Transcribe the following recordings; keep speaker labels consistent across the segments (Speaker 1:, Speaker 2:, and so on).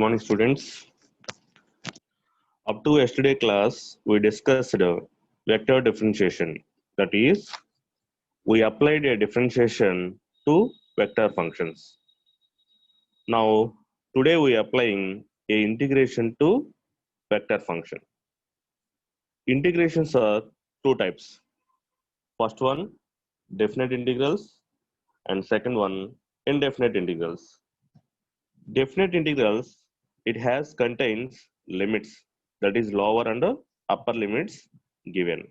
Speaker 1: morning, students. Up to yesterday class, we discussed vector differentiation. That is, we applied a differentiation to vector functions. Now, today we are applying a integration to vector function. Integrations are two types. First one, definite integrals, and second one, indefinite integrals. Definite integrals, it has contains limits, that is lower and upper limits given.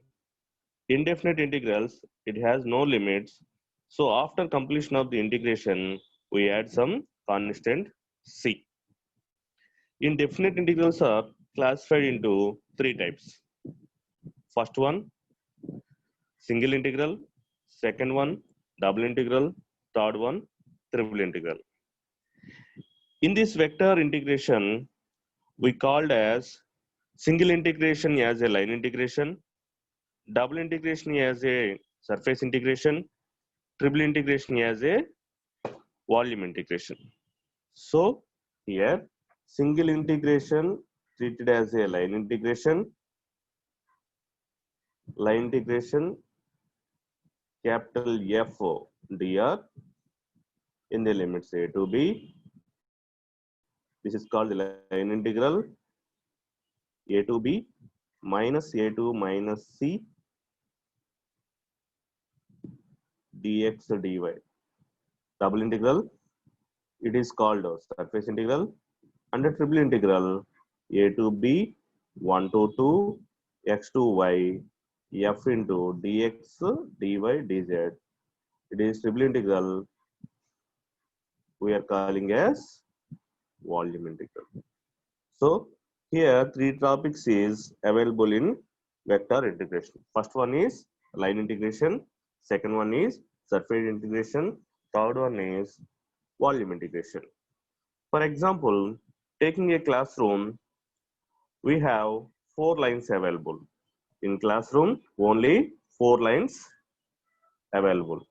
Speaker 1: Indefinite integrals, it has no limits. So after completion of the integration, we add some constant c. Indefinite integrals are classified into three types. First one, single integral. Second one, double integral. Third one, triple integral. In this vector integration, we called as single integration as a line integration, double integration as a surface integration, triple integration as a volume integration. So here single integration treated as a line integration capital F dr in the limits a to b. This is called the line integral a to b minus a2 minus c dx dy. Double integral, it is called surface integral, and a triple integral a to b 1 to 2 x to y f into dx dy dz. It is triple integral we are calling as volume integral. So here three topics is available in vector integration. First one is line integration, second one is surface integration, third one is volume integration. For example, taking a classroom, we have 4 lines available. In classroom, only 4 lines available.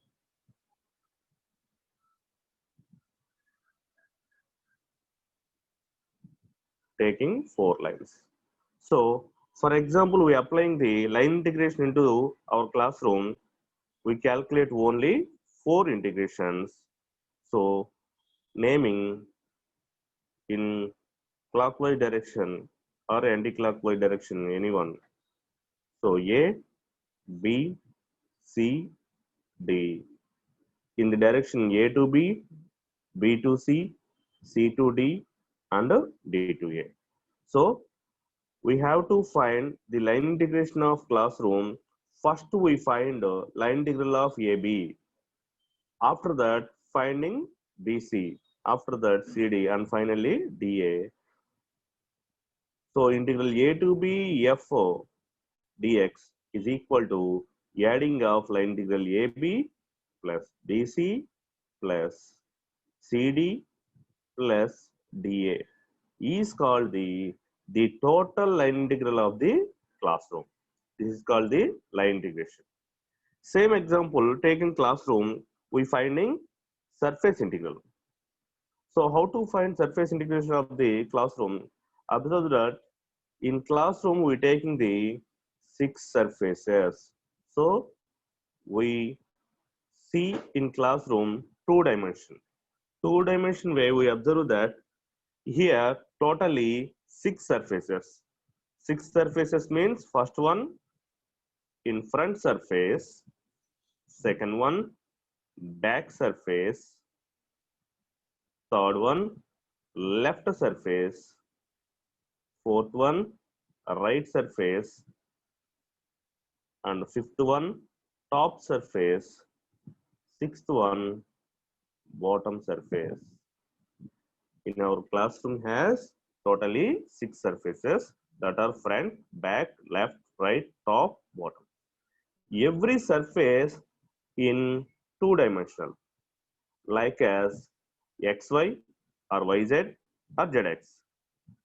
Speaker 1: Taking 4 lines. So, for example, we are applying the line integration into our classroom. We calculate only 4 integrations. So, naming in clockwise direction or anti-clockwise direction, anyone. So, A, B, C, D. In the direction A to B, B to C, C to D, and D to A. So, we have to find the line integration of classroom. First, we find line integral of AB. After that, finding BC. After that, CD, and finally DA. So, integral A to B f dx is equal to adding of line integral AB plus BC plus CD plus DA is called the total line integral of the classroom. This is called the line integration. Same example, taken classroom, we finding surface integral. So how to find surface integration of the classroom? Observe that in classroom we taking the 6 surfaces. So we see in classroom 2-dimension. 2-dimension way we observe that here totally 6 surfaces. 6 surfaces means first one in front surface, second one back surface, third one left surface, fourth one right surface, and fifth one top surface, sixth one bottom surface. In our classroom has totally 6 surfaces that are front, back, left, right, top, bottom. Every surface in 2-dimensional, like as xy or yz or zx.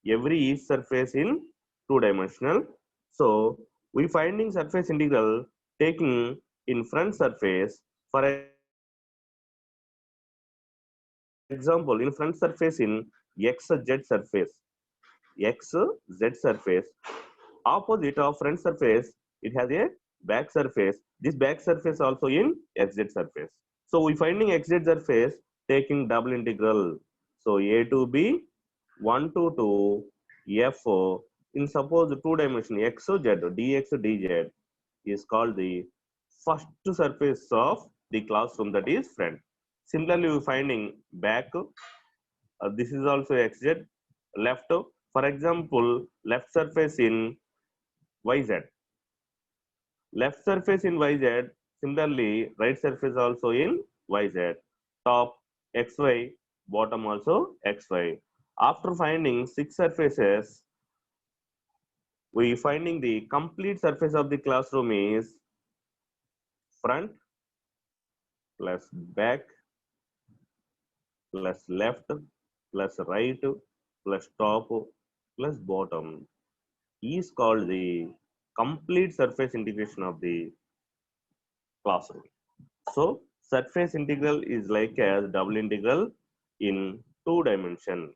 Speaker 1: Every each surface in 2-dimensional. So we finding surface integral taking in front surface. For example, in front surface in xz surface. xz surface. Opposite of front surface, it has a back surface. This back surface also in xz surface. So we finding xz surface taking double integral. So a to b 1 to 2 f in suppose two dimension x z dx dz is called the first surface of the classroom, that is front. Similarly, we finding back. This is also xz. Left, for example, left surface in yz. Left surface in yz. Similarly, right surface also in yz. Top xy, bottom also xy. After finding six surfaces, we finding the complete surface of the classroom is front plus back plus left plus right plus top plus bottom is called the complete surface integration of the classroom. So surface integral is like as double integral in two dimension.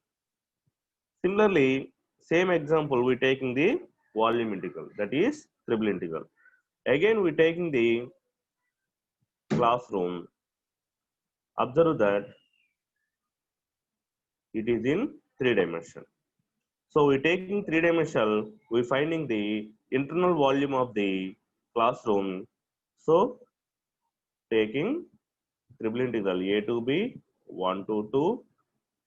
Speaker 1: Similarly, same example we taking the volume integral, that is triple integral. Again we taking the classroom. Observe that it is in three dimension. So we taking three dimensional, we finding the internal volume of the classroom. So taking triple integral a to b 1 to 2,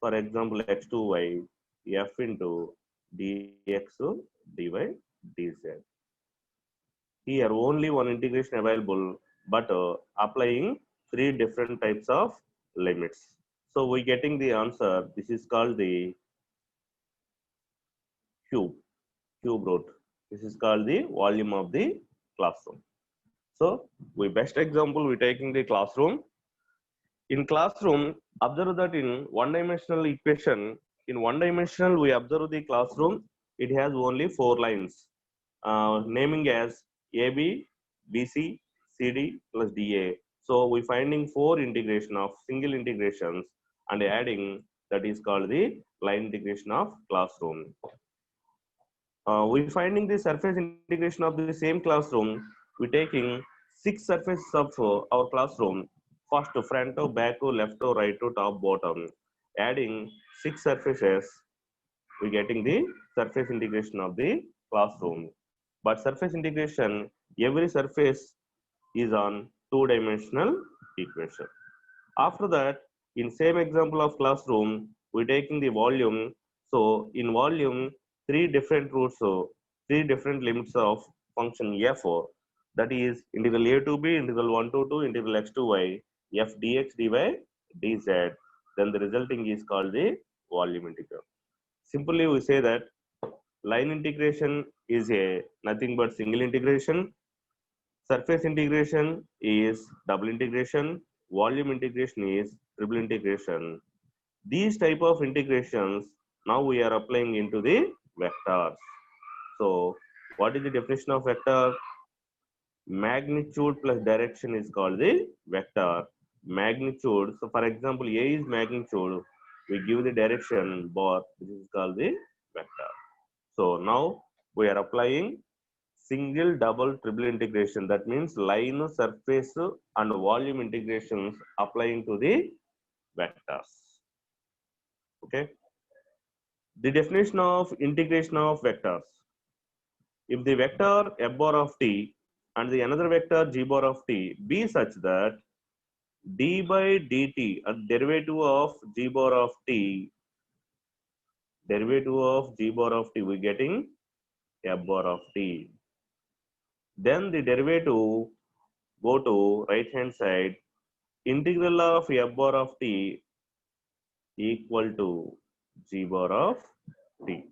Speaker 1: for example x to y f into dx dy dz. Here only one integration available, but applying three different types of limits. So we getting the answer. This is called the cube root. This is called the volume of the classroom. So we best example we taking the classroom. In classroom, observe that in one dimensional equation, in one dimensional we observe the classroom, it has only four lines, naming as AB, BC, CD plus DA. So we finding four integration of single integrations and adding, that is called the line integration of classroom. We finding the surface integration of the same classroom. We taking six surfaces of our classroom. First, front, back, left, right, top, bottom. Adding six surfaces, we getting the surface integration of the classroom. But surface integration, every surface is on two-dimensional equation. After that, in same example of classroom, we taking the volume. So in volume, three different roots, so three different limits of function f, that is integral a to b, integral 1 to 2, integral x to y, f dx dy dz. Then the resulting is called the volume integral. Simply we say that line integration is a nothing but single integration. Surface integration is double integration. Volume integration is triple integration. These type of integrations now we are applying into the vectors. So what is the definition of vector? Magnitude plus direction is called the vector. Magnitude, so for example, A is magnitude, we give the direction bar, this is called the vector. So now we are applying single, double, triple integration. That means line, surface, and volume integrations applying to the vectors. Okay. The definition of integration of vectors. If the vector f bar of t and the another vector g bar of t be such that d by dt, a derivative of g bar of t, we getting f bar of t. Then the derivative go to right hand side. Integral of f bar of t equal to g bar of t.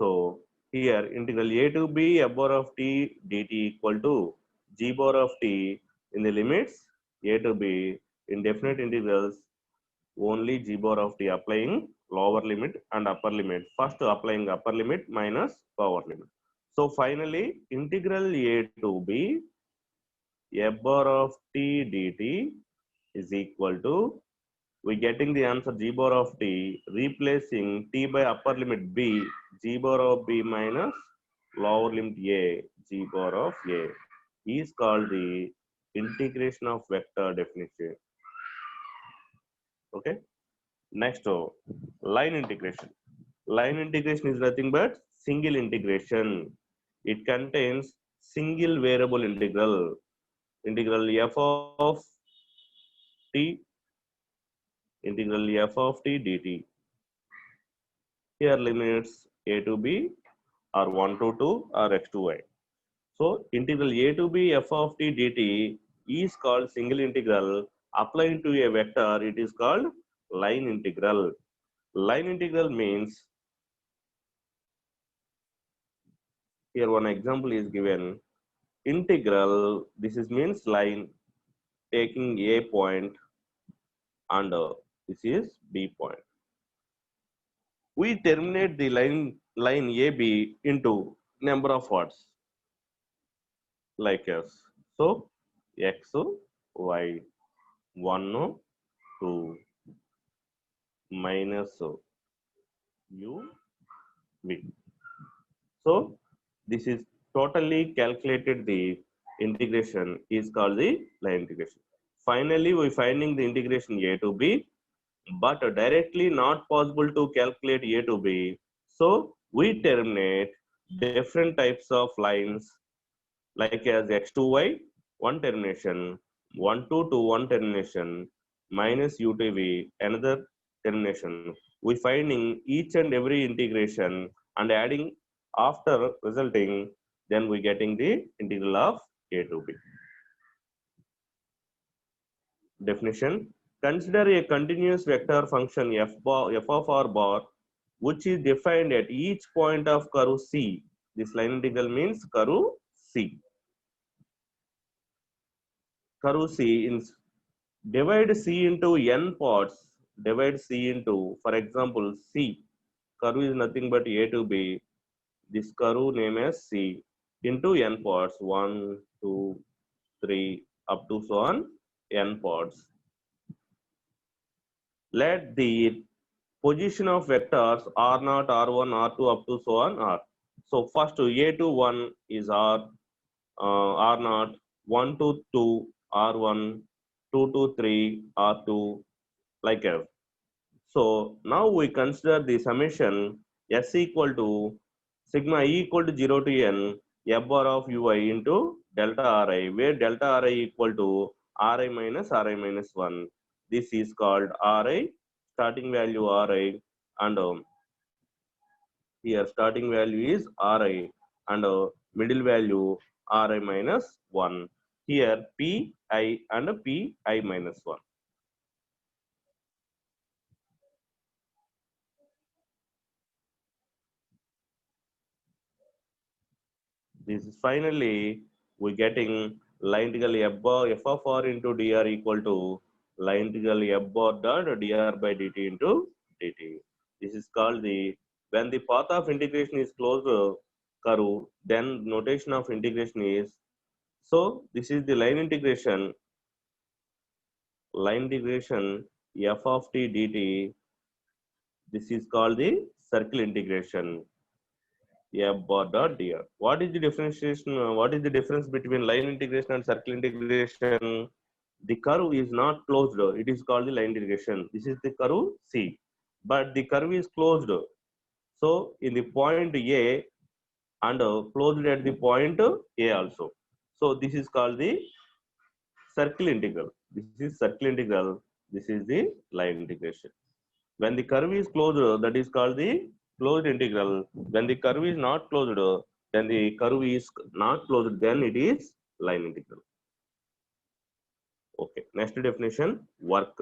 Speaker 1: So here integral a to b f bar of t dt equal to g bar of t in the limits a to b. In definite integrals, only g bar of t applying lower limit and upper limit. First applying upper limit minus lower limit. So finally integral a to b f bar of t dt is equal to we getting the answer g bar of t, replacing t by upper limit b, g bar of b minus lower limit a, g bar of a is called the integration of vector definition. Okay. Next, line integration. Line integration is nothing but single integration. It contains single variable integral, integral f of t, integral f of t dt. Here limits a to b are 1 to 2 or x to y. So integral a to b f of t dt is called single integral. Applying to a vector, it is called line integral. Line integral means, here one example is given, integral, this is means line taking a point and this is b point. We terminate the line AB into number of words like as. So x, y, 1, 2, minus u, v. So this is totally calculated, the integration is called the line integration. Finally, we finding the integration a to b, but directly not possible to calculate a to b. So we terminate different types of lines like as x to y, one termination, 1 to 2, one termination, minus u to v, another termination. We finding each and every integration and adding after resulting, then we getting the integral of a to b. Definition: consider a continuous vector function f of r bar, which is defined at each point of curve C. This line integral means curve C. Curve C in divide C into n parts. Divide C into, for example, C. Curve is nothing but a to b. This curve name as C into n parts, 1, 2, 3, up to so on n parts. Let the position of vectors r0, r1, r2 up to so on r. So first a to 1 is r, r0, 1 to 2 r1, 2 to 3 r2, like that. So now we consider the summation s equal to sigma e equal to 0 to n f bar of ui into delta ri, where delta ri equal to ri minus 1. This is called ri, starting value ri, and here starting value is ri, and middle value ri minus 1. Here pi and pi minus 1. This is finally we getting line integral f of r into dr equal to line integral f bar dot dr by dt into dt. This is called the, when the path of integration is closed curve, then notation of integration is, so this is the line integration f of t dt. This is called the circle integration f bar dot dr. What is the differentiation? What is the difference between line integration and circle integration? The curve is not closed. It is called the line integration. This is the curve C, but the curve is closed. So in the point A and closed at the point A also. So this is called the circle integral. This is circle integral. This is the line integration. When the curve is closed, that is called the closed integral. When the curve is not closed, then the curve is not closed, then it is line integral. Okay, next definition, work.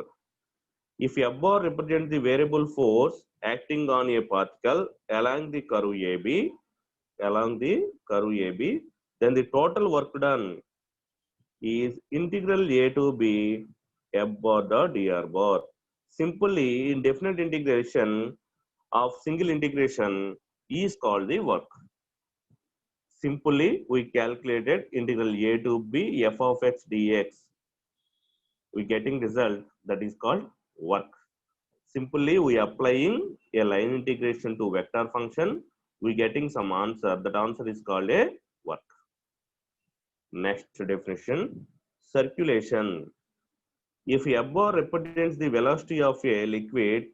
Speaker 1: If f bar represents the variable force acting on a particle along the curve AB, then the total work done is integral a to b f bar dot dr bar. Simply, indefinite integration of single integration is called the work. Simply, we calculated integral a to b f of x dx. We getting result that is called work. Simply we applying a line integration to vector function, we getting some answer. That answer is called a work. Next definition, circulation. If F bar represents the velocity of a liquid,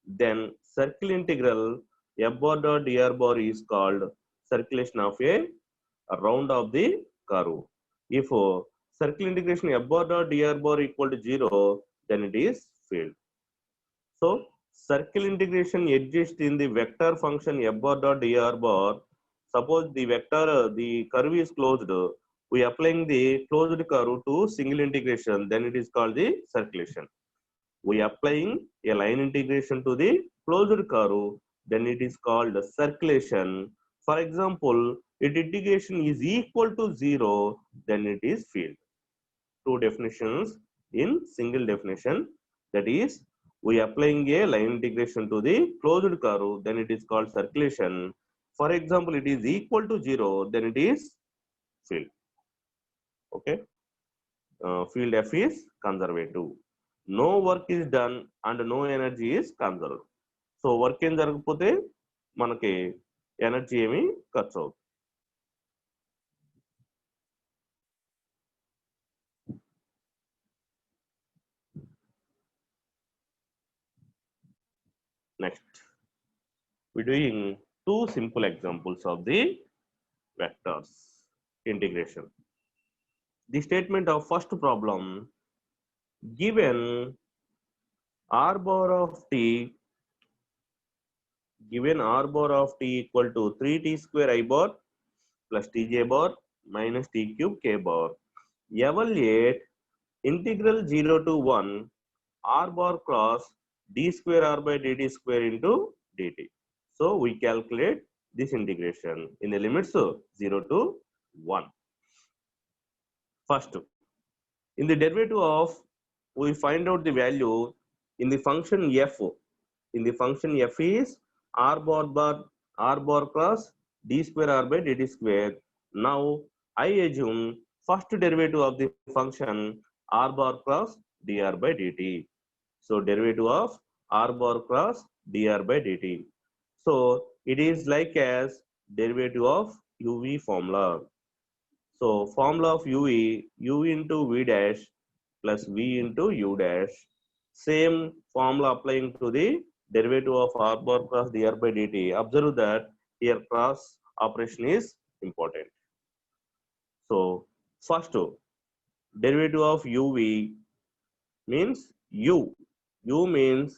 Speaker 1: then circle integral F bar dot dr bar is called circulation of a round of the curve. If circle integration F bar dot dr bar equal to 0, then it is field. So circle integration exists in the vector function F bar dot dr bar. Suppose the vector, the curve is closed, we applying the closed curve to single integration, then it is called the circulation. We applying a line integration to the closed curve, then it is called circulation. For example, if integration is equal to 0, then it is field. Two definitions in single definition, that is we applying a line integration to the closed curve, then it is called circulation. For example, it is equal to 0, then it is field. Okay. Field F is conservative. No work is done and no energy is conserved. So work ఏం జరగకపోతే మనకి energy ఏమి ఖర్చు అవుతుంది. Next, we're doing two simple examples of the vectors integration. The statement of first problem, given r bar of t equal to 3t square I bar plus tj bar minus t cube k bar, evaluate integral 0 to 1 r bar cross d square r by dt square into dt. So we calculate this integration in the limits of 0 to 1. First, in the derivative of, we find out the value in the function f. In the function f is r bar cross d square r by dt square. Now I assume first derivative of the function r bar cross dr by dt. So derivative of r bar cross dr by dt. So it is like as derivative of uv formula. So formula of u into v dash plus v into u dash. Same formula applying to the derivative of r bar cross dr by dt. Observe that here cross operation is important. So first derivative of uv means u means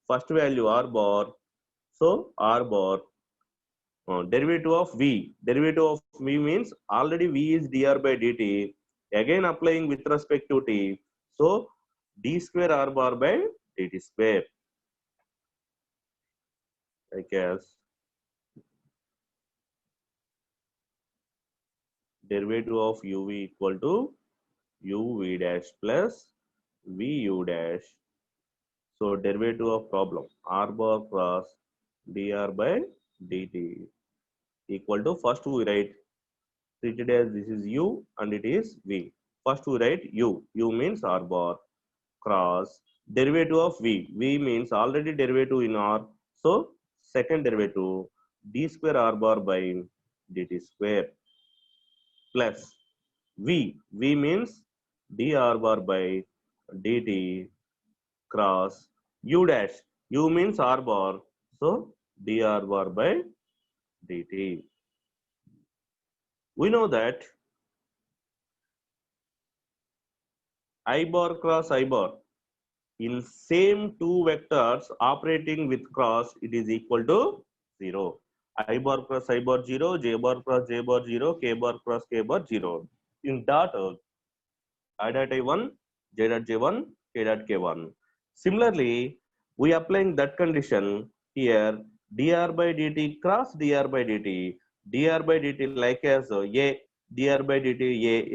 Speaker 1: first value r bar, so r bar. Derivative of v means already v is dr by dt, again applying with respect to t, so d square r bar by dt square, like as derivative of uv equal to uv dash plus vu dash. So derivative of problem r bar cross dr by dt equal to, first we write, treated as this is u and it is v. First we write u means r bar cross derivative of v means already derivative in r, so second derivative d square r bar by dt square plus v means dr bar by dt cross u dash, u means r bar, so dr bar by dt. We know that I bar cross I bar in same two vectors operating with cross, it is equal to 0. I bar cross I bar 0, j bar cross j bar 0, k bar cross k bar 0. In dot I dot I1, j dot j1, k dot k1. Similarly, we applying that condition here, dr by dt cross dr by dt, dr by dt like as a dr by dt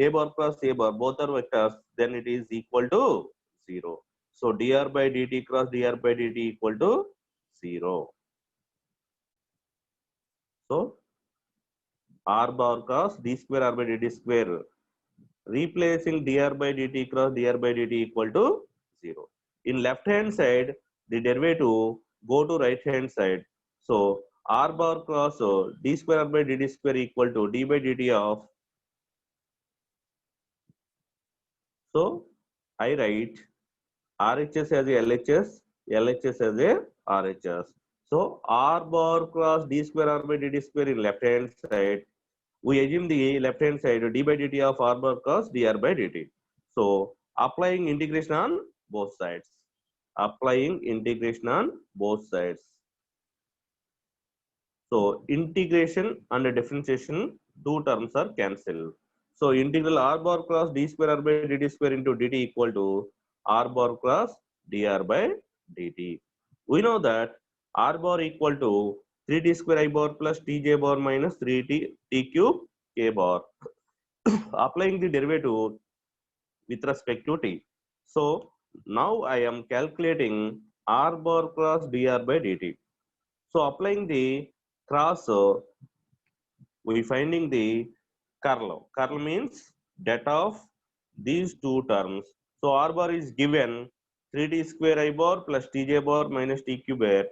Speaker 1: a bar cross a bar, both are vectors, then it is equal to 0. So dr by dt cross dr by dt equal to 0. So r bar cross d square r by dt square, replacing dr by dt cross dr by dt equal to 0. In left hand side, the derivative go to right hand side. So r bar cross d square r by dt square equal to d by dt of. So I write RHS as a LHS, LHS as a RHS. So r bar cross d square r by dt square in left hand side. We assume the left hand side d by dt of r bar cross dr by dt. So applying integration on both sides. Applying integration on both sides. So integration and differentiation, two terms are cancelled. So integral r bar cross d square r by dt square into dt equal to r bar cross dr by dt. We know that r bar equal to 3t square I bar plus tj bar minus 3t t cube k bar. Applying the derivative with respect to t. So now I am calculating r bar cross dr by dt. So applying the cross, we finding the curl. Curl means that of these two terms. So r bar is given 3t square I bar plus tj bar minus t cube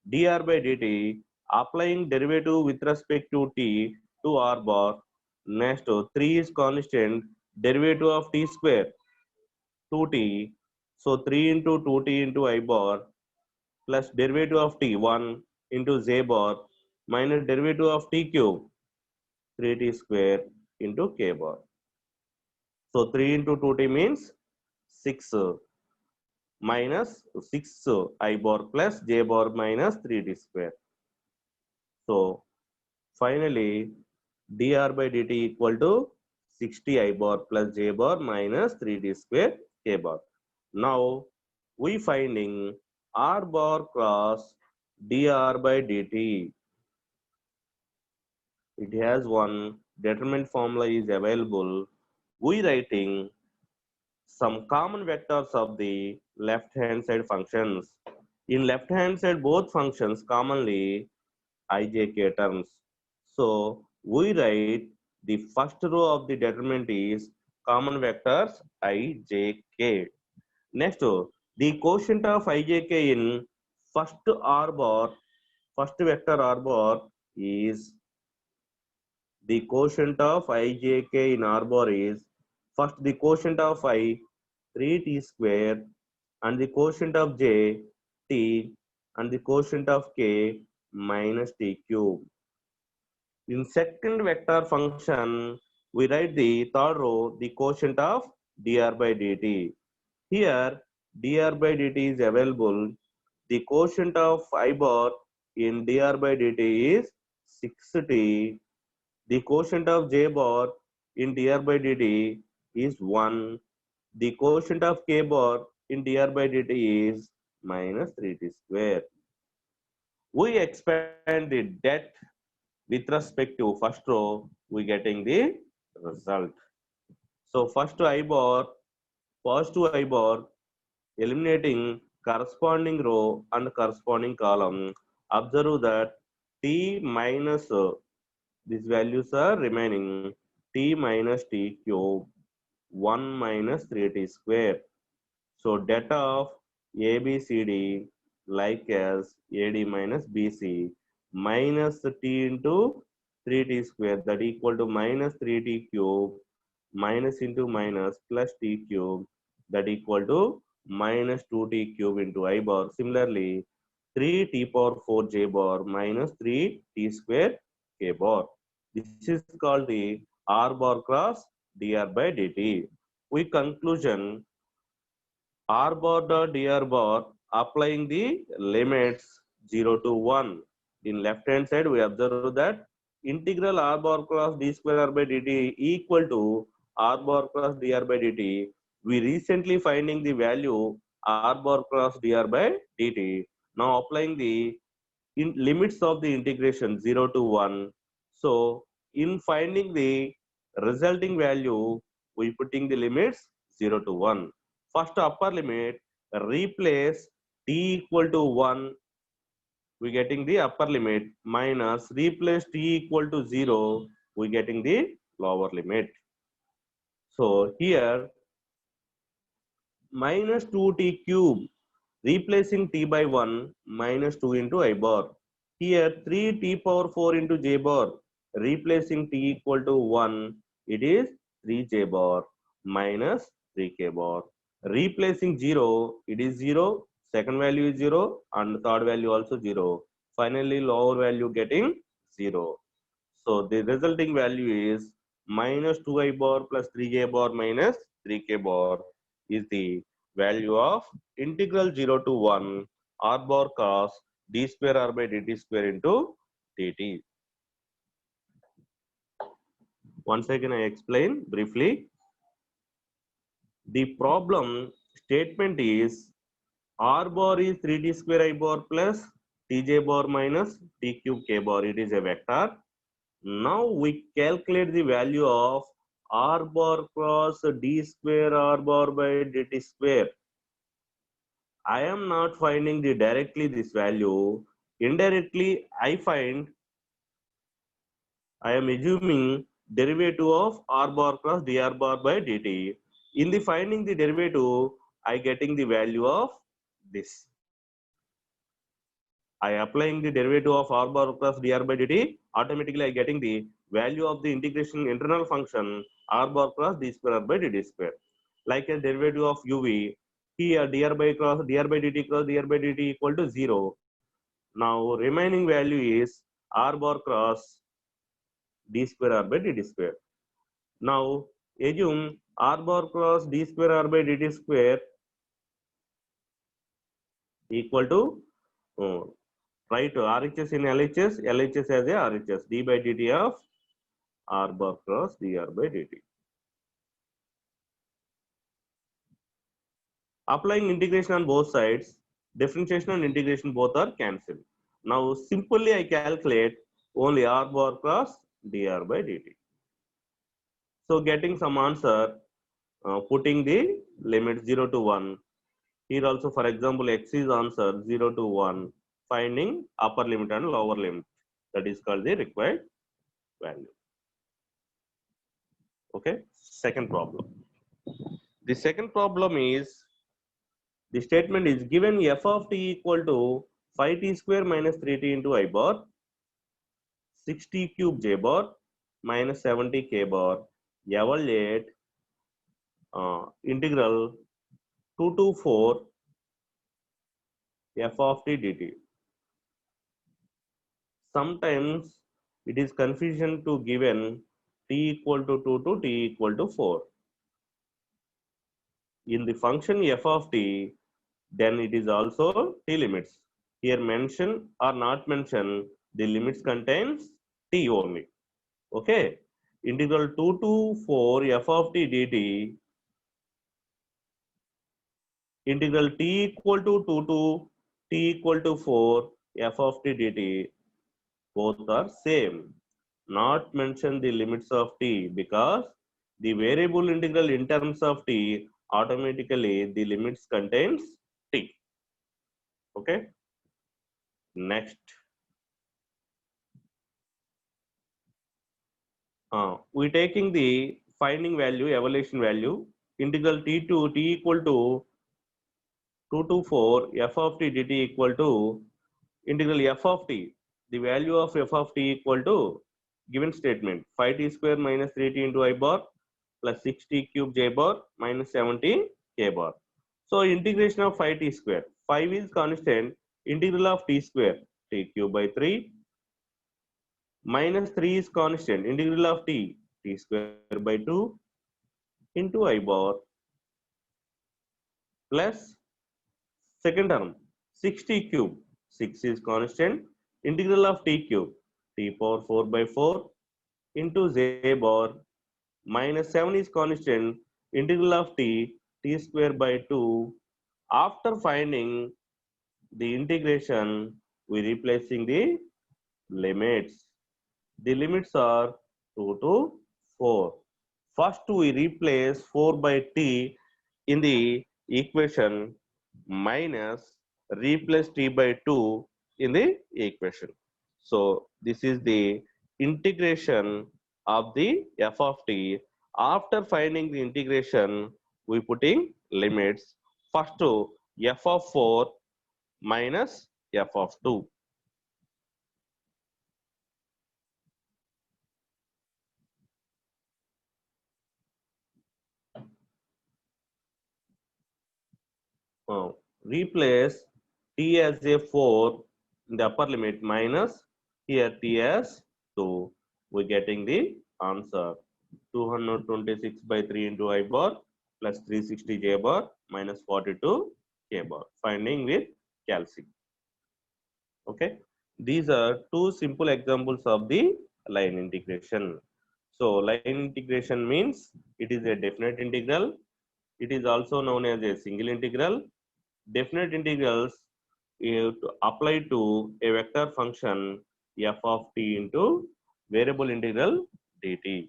Speaker 1: dr by dt. Applying derivative with respect to t to r bar. Next 3 is constant, derivative of t square 2t. So 3 into 2t into I bar plus derivative of t 1 into j bar minus derivative of t cube 3t square into k bar. So 3 into 2t means 6 minus 6 I bar plus j bar minus 3t square. So finally dr by dt equal to 60 I bar plus j bar minus 3t square k bar. Now we finding r bar cross dr by dt. It has one determinant formula is available. We writing some common vectors of the left hand side functions. In left hand side both functions commonly ijk terms. So we write the first row of the determinant is common vectors ijk. Next the quotient of ijk in first r bar, first vector r bar is the quotient of ijk in r bar is first the quotient of I 3t square and the quotient of j t and the quotient of k minus t cube. In second vector function, we write the third row the quotient of dr by dt. Here dr by dt is available. The quotient of I bar in dr by dt is 6t. The quotient of j bar in dr by dt is 1. The quotient of k bar in dr by dt is minus 3t square. We expand the debt with respect to first row, we getting the result. So first I bar, positive I bar, eliminating corresponding row and corresponding column. Observe that t minus these values are remaining t minus t cube 1 minus 3t square. So data of ABCD like as AD minus BC minus t into 3t square that equal to minus 3t cube minus into minus plus t cube that equal to minus 2t cube into I bar. Similarly, 3t power 4 j bar minus 3t square k bar. This is called the r bar cross dr by dt. We conclusion r bar dot dr bar applying the limits 0 to 1. In left hand side we observe that integral r bar cross d square r by dt equal to r bar cross dr by dt. We recently finding the value r bar cross dr by dt. Now applying the limits of the integration 0 to 1. So in finding the resulting value we putting the limits 0 to 1. First upper limit, replace t equal to 1, we getting the upper limit minus replace t equal to 0, we getting the lower limit. So here minus 2t cube, replacing t by 1 minus 2 into I bar. Here 3t power 4 into j bar, replacing t equal to 1, it is 3j bar minus 3k bar. Replacing 0, it is 0, second value is 0 and third value also 0. Finally lower value getting 0. So the resulting value is minus 2I bar plus 3j bar minus 3k bar is the value of integral 0 to 1 r bar cos d square r by dt square into dt. Once again I explain briefly. The problem statement is r bar is 3d square I bar plus tj bar minus t cube k bar. It is a vector. Now we calculate the value of r bar cross d square r bar by dt square. I am not finding the directly this value. Indirectly, I am assuming derivative of r bar cross dr bar by dt. In the finding the derivative, I getting the value of this. I applying the derivative of r bar cross dr by dt, automatically I getting the value of the integration internal function r bar cross d square r by dt square. Like a derivative of uv, here dr by dt cross dr by dt equal to 0. Now remaining value is r bar cross d square r by dt square. Now assume r bar cross d square r by dt square equal to write RHS in LHS, LHS as a RHS, d by dt of r bar cross dr by dt. Applying integration on both sides, differentiation and integration both are cancelled. Now simply I calculate only r bar cross dr by dt. So getting some answer, putting the limit 0 to 1. Here also for example x is answer 0 to 1, finding upper limit and lower limit. That is called the required value. Okay, second problem. The second problem is the statement is given f of t equal to 5t square minus 3t into I bar, 60 cube j bar minus 70 k bar. Evaluate integral 2 to 4 f of t dt. Sometimes it is confusion to given t equal to 2 to t equal to 4. In the function f of t, then it is also t limits. Here mention or not mention, the limits contains t only. Okay. Integral 2 to 4 f of t dt, integral t equal to 2 to t equal to 4 f of t dt, both are same. Not mention the limits of t because the variable integral in terms of t, automatically the limits contains t. Okay. Next, we taking the finding value, evaluation value, integral t to t equal to 2 to 4 f of t dt equal to integral f of t. The value of f of t equal to given statement 5t square minus 3t into I bar plus 6t cube j bar minus 70 k bar. So integration of 5t square, 5 is constant, integral of t square, t cube by 3 minus 3 is constant, integral of t, t square by 2 into I bar plus second term 60 cube, 6 is constant, integral of t cube, t power 4 by 4 into j bar minus 7 is constant, integral of t, t square by 2. After finding the integration, we replacing the limits. The limits are 2 to 4. First we replace 4 by t in the equation minus replace t by 2 in the equation. So this is the integration of the f of t. After finding the integration, we putting limits. First to f of 4 minus f of 2. Replace t as a 4 in the upper limit minus here t as 2. We're getting the answer 226 by 3 into I bar plus 360 j bar minus 42 k bar. Finding with calcium. Okay. These are two simple examples of the line integration. So line integration means it is a definite integral. It is also known as a single integral. Definite integrals to apply to a vector function f of t into variable integral dt.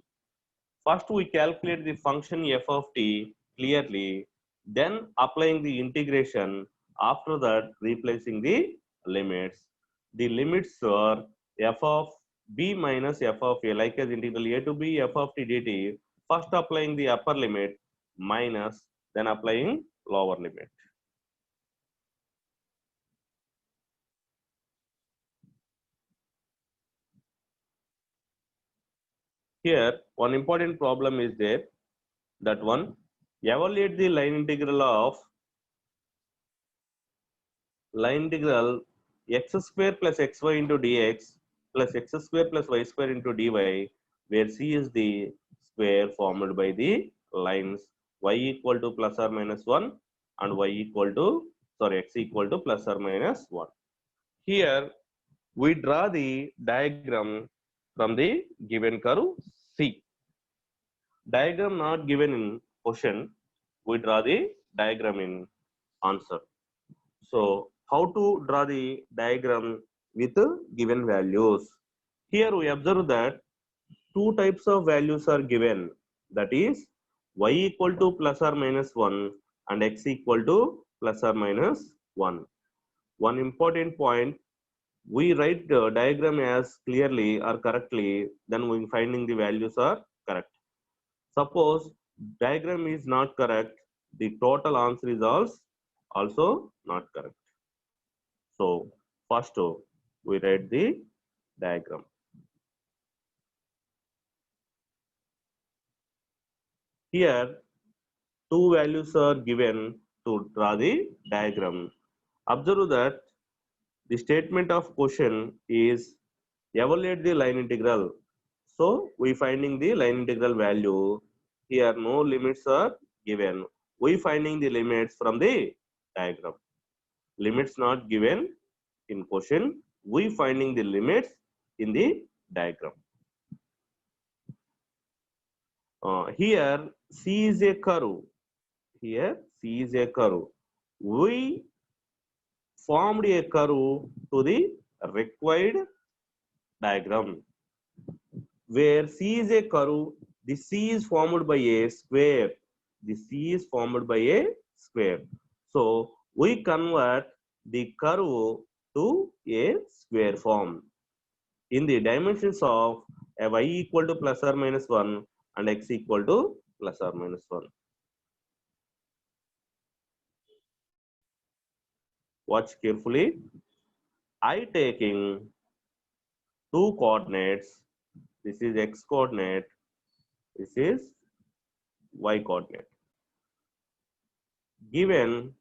Speaker 1: First we calculate the function f of t clearly, then applying the integration, after that replacing the limits. The limits are f of b minus f of a, like as integral a to b f of t dt. First applying the upper limit minus, then applying lower limit. Here, one important problem is there, that one, evaluate the line integral x square plus xy into dx plus x square plus y square into dy, where c is the square formed by the lines y equal to plus or minus 1 and x equal to plus or minus 1. Here, we draw the diagram from the given curve C. Diagram not given in question, we draw the diagram in answer. So how to draw the diagram with given values? Here we observe that two types of values are given, that is y equal to plus or minus 1 and x equal to plus or minus 1. One important point, we write the diagram as clearly or correctly, then we finding the values are correct. Suppose diagram is not correct, the total answer is also not correct. So first we write the diagram. Here two values are given to draw the diagram. Observe that the statement of question is evaluate the line integral. So we finding the line integral value. Here no limits are given. We finding the limits from the diagram. Limits not given in question. We finding the limits in the diagram. Here C is a curve. Here C is a curve. We formed a curve to the required diagram. Where C is a curve, the C is formed by a square. The C is formed by a square. So we convert the curve to a square form in the dimensions of a y equal to plus or minus 1 and x equal to plus or minus 1. Watch carefully. I taking two coordinates. This is x coordinate. This is y coordinate. Given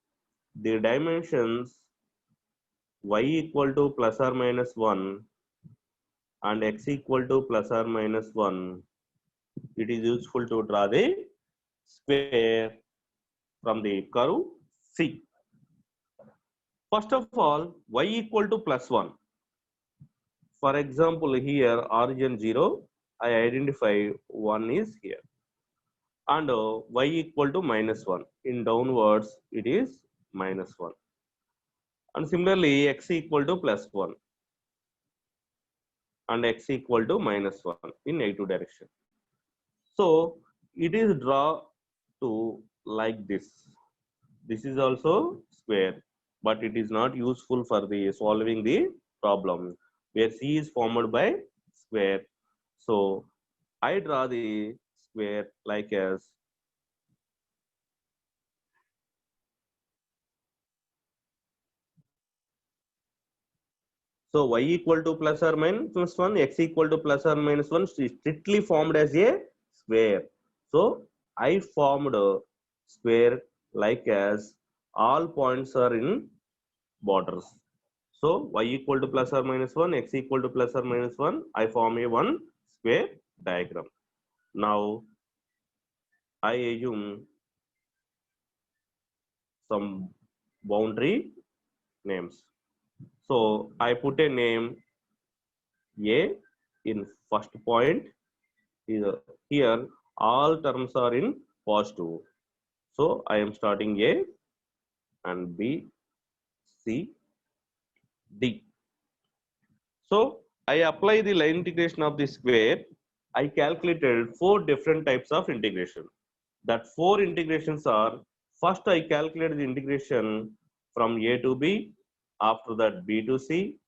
Speaker 1: the dimensions y equal to plus or minus 1 and x equal to plus or minus 1, it is useful to draw the square from the curve C. First of all, y equal to plus 1. For example, here origin 0, I identify 1 is here. And y equal to minus 1. In downwards, it is minus 1. And similarly, x equal to plus 1 and x equal to minus 1 in negative direction. So it is draw to like this. This is also square, but it is not useful for the solving the problem where C is formed by square. So I draw the square like as So y equal to plus or minus 1, x equal to plus or minus 1 is strictly formed as a square. So I formed a square like as all points are in borders. So y equal to plus or minus 1, x equal to plus or minus 1, I form a one square diagram. Now I assume some boundary names. So I put a name A in first point. Here all terms are in positive. So I am starting A and B, C, D. So I apply the line integration of the square. I calculated 4 different types of integration. That 4 integrations are, first I calculated the integration from A to B, after that B to C,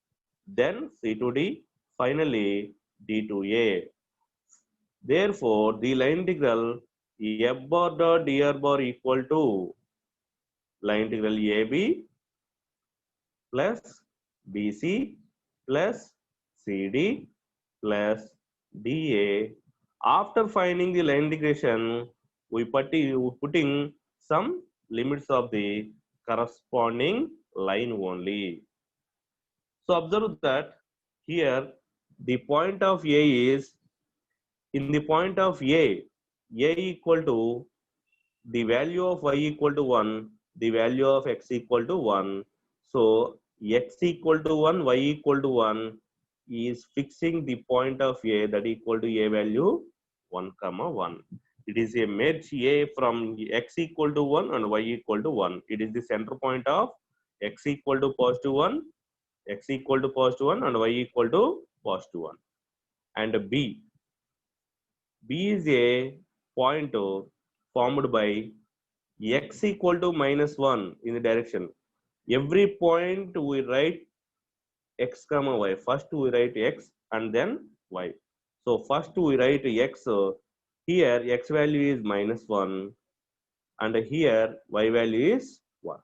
Speaker 1: then C to D, finally D to A. Therefore, the line integral f bar dot dr bar equal to line integral AB plus BC plus CD plus DA. After finding the line integration, we putting some limits of the corresponding line only. So observe that here the point of A is, in the point of A equal to the value of y equal to 1, the value of x equal to 1. So x equal to 1, y equal to 1 is fixing the point of A that equal to A value 1 comma 1. It is a merge A from x equal to 1 and y equal to 1. It is the center point of x equal to positive 1, x equal to positive 1 and y equal to positive 1. And B is a point formed by x equal to minus 1 in the direction. Every point we write x comma y. First we write x and then y. So first we write x. Here x value is minus 1 and here y value is 1.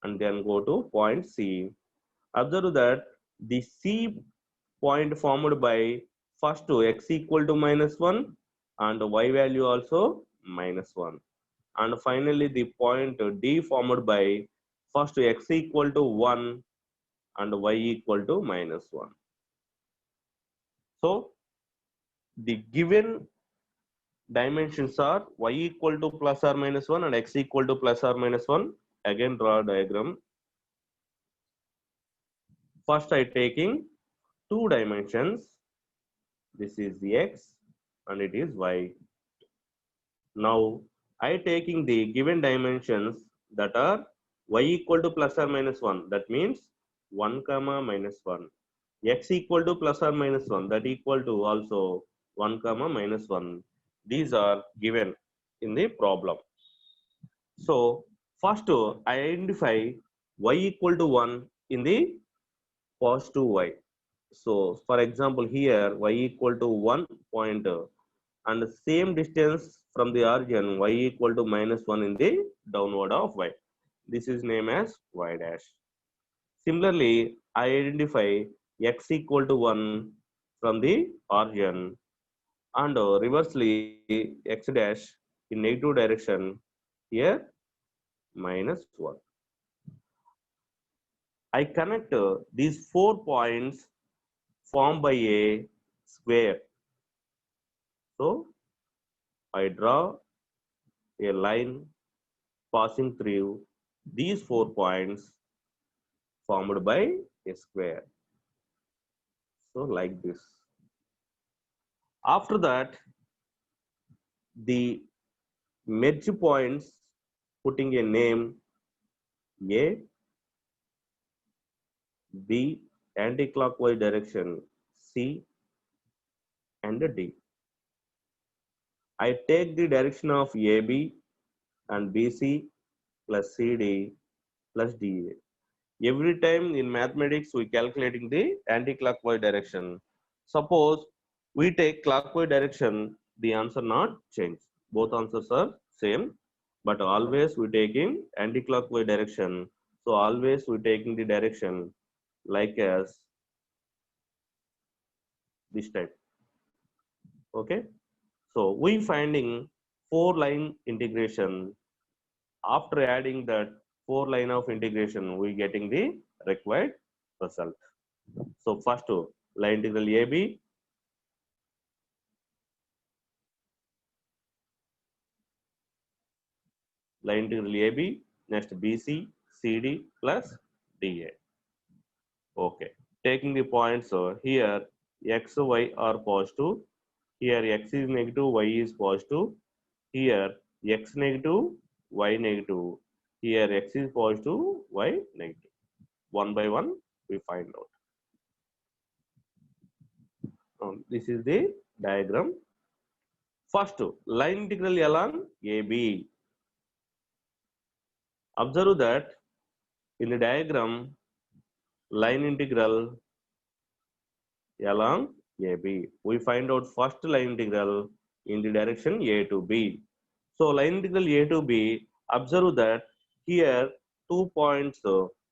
Speaker 1: And then go to point C. Observe that the C point formed by first x equal to minus 1 and y value also minus 1. And finally the point D formed by first x equal to 1 and y equal to minus 1. So the given dimensions are y equal to plus or minus 1 and x equal to plus or minus 1. Again draw a diagram. First I taking 2 dimensions. This is the x and it is y. Now I taking the given dimensions that are y equal to plus or minus 1. That means 1 comma minus 1. X equal to plus or minus 1. That equal to also 1 comma minus 1. These are given in the problem. So first I identify y equal to 1 in the positive y. So for example here y equal to 1 point and the same distance from the origin y equal to minus 1 in the downward of y. This is named as y dash. Similarly, I identify x equal to 1 from the origin and reversely x dash in negative direction, here minus 1. I connect these 4 points formed by a square. So I draw a line passing through these 4 points formed by a square. So like this. After that, the merge points putting a name A, B, anti-clockwise direction C and D. I take the direction of AB and BC plus CD plus DA. Every time in mathematics we calculating the anti-clockwise direction. Suppose we take clockwise direction, the answer not change. Both answers are same, but always we taking anti-clockwise direction. So always we taking the direction like as this type. Okay, so we finding 4-line integration. After adding that 4 line of integration, we getting the required result. So first line integral AB, line integral AB, next BC, CD plus DA. Okay, taking the points here x, y are positive. Here x is negative, y is positive. Here x negative, y negative. Here x is positive, y negative. One by one we find out. This is the diagram. First, line integral along AB. Observe that in the diagram, line integral along AB. We find out first line integral in the direction A to B. So line integral A to B, observe that here 2 points,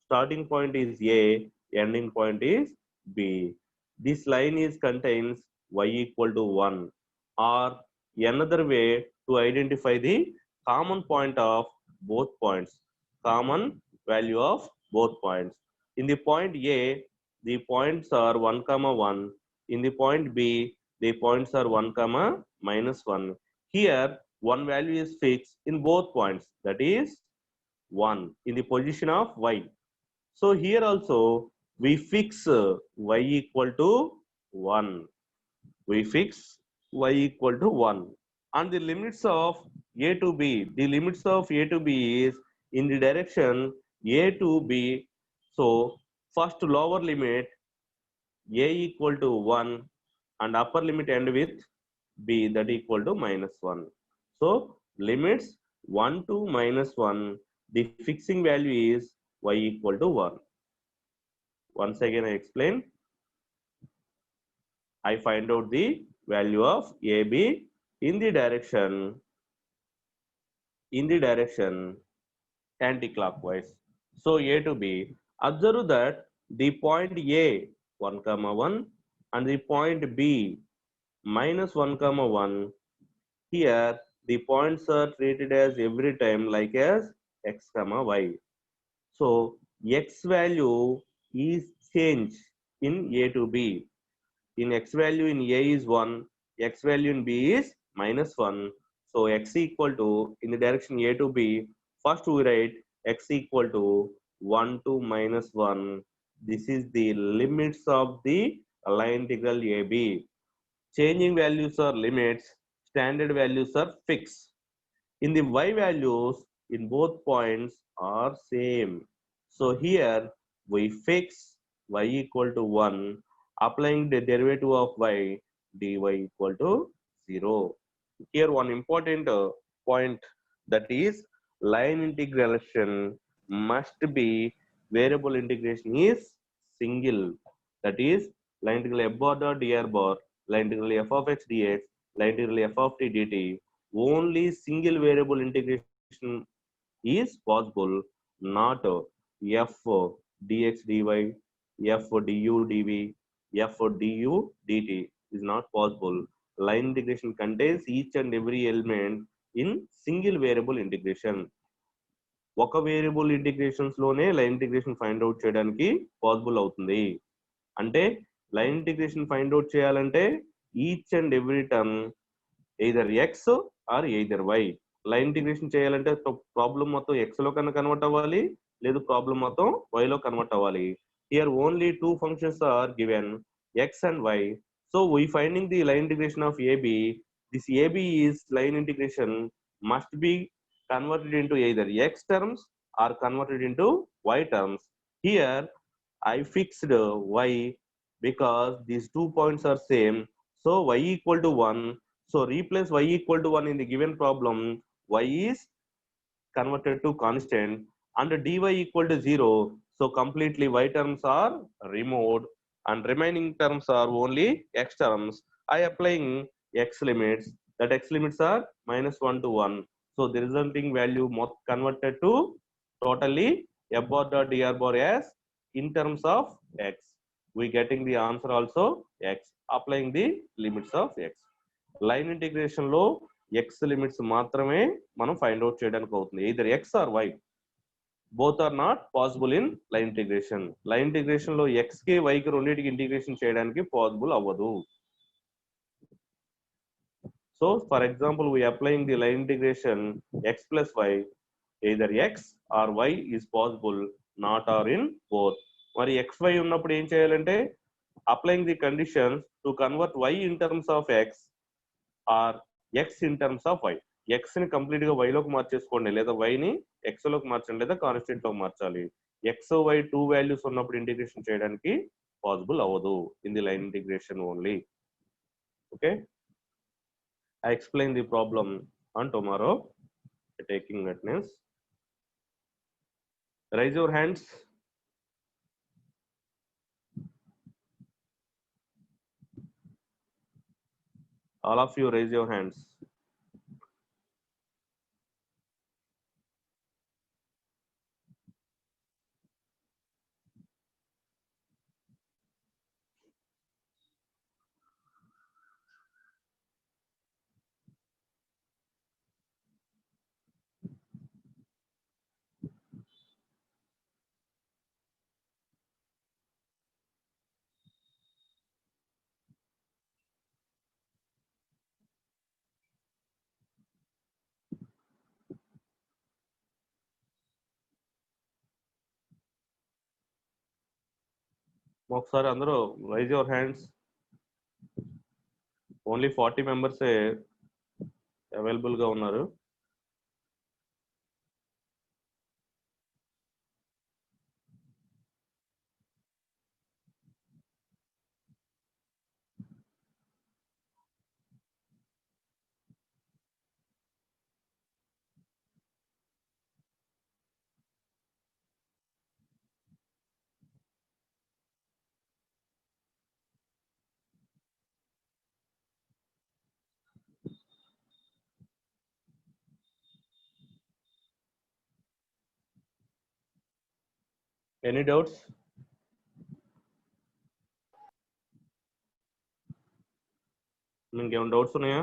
Speaker 1: starting point is A, ending point is B. This line is contains y equal to 1, or another way to identify the common point of both points, common value of both points. In the point A, the points are 1 comma 1. In the point B, the points are 1 comma minus 1. Here one value is fixed in both points, that is 1 in the position of y. So here also we fix y equal to 1. We fix y equal to 1. And the limits of A to B, the limits of A to B is in the direction A to B. So first lower limit A equal to 1 and upper limit end with B that equal to minus 1. So limits 1 to minus 1, the fixing value is y equal to 1. Once again I explain. I find out the value of AB in the direction anti-clockwise. So A to B. Observe that the point A 1 comma 1 and the point B minus 1 comma 1. Here the points are treated as every time like as x comma y. So x value is changed in A to B. In x value in A is 1, x value in B is minus 1. So x equal to, in the direction A to B, first we write x equal to 1 to minus 1. This is the limits of the line integral AB. Changing values are limits, standard values are fixed. In the y values, in both points are same. So here we fix y equal to 1, applying the derivative of y, dy equal to 0. Here one important point, that is line integration must be, variable integration is single. That is line integral f bar dot dr bar, line integral f of x dx, line integral f of t dt. Only single variable integration is possible, not f dx dy, f du dv, f du dt is not possible. Line integration contains each and every element in single variable integration. ఒక variable integrations లోనే line integration find out చేయడానికి possible అవుతుంది. అంటే line integration find out చేయాలంటే each and every term either X or either Y. Line integration చేయాలంటే problem మొత్తం X లో కన్నా కన్వర్ట్ అవ్వాలి, లేదు ప్రాబ్లం మొత్తం వై లో కన్వర్ట్ అవ్వాలి. Here only 2 functions are given, x and y. So we finding the line integration of AB. This AB is line integration must be converted into either x terms or converted into y terms. Here I fixed y because these 2 points are same. So y equal to 1. So replace y equal to 1 in the given problem. Y is converted to constant and dy equal to 0. So completely y terms are removed and remaining terms are only x terms. I applying x limits. That x limits are minus 1 to 1. So the resulting value converted to totally f bar dot dr bar as in terms of x. We getting the answer also x, applying the limits of x. Line integration లో x limits మాత్రమే మనం find out చేయడానికి అవుతుంది. either x or y, both are not possible in line integration. Line integration లో x కి y కి రెండింటికి integration చేయడానికి పాసిబుల్ అవ్వదు. So for example, we applying the line integration x plus y, either x or y is possible, not or in both. మరి xy ఉన్నప్పుడు ఏం చేయాలంటే applying the conditions to convert y in terms of x or x in terms of y. x ని complete గా y లోకి మార్చేసుకోండి, లేదా y ని x లోకి మార్చండి, లేదా కాన్స్టెంట్ లోకి మార్చాలి. x y టూ వాల్యూస్ ఉన్నప్పుడు ఇంటిగ్రేషన్ చేయడానికి పాసిబుల్ అవ్వదు in the line integration only. Okay, I explain the problem on tomorrow. Taking attendance. Raise your hands. All of you raise your hands. ఒకసారి అందరూ raise your hands. Only 40 members available గా ఉన్నారు. Any doubts? ఇంకేమైనా doubts ఉన్నాయా?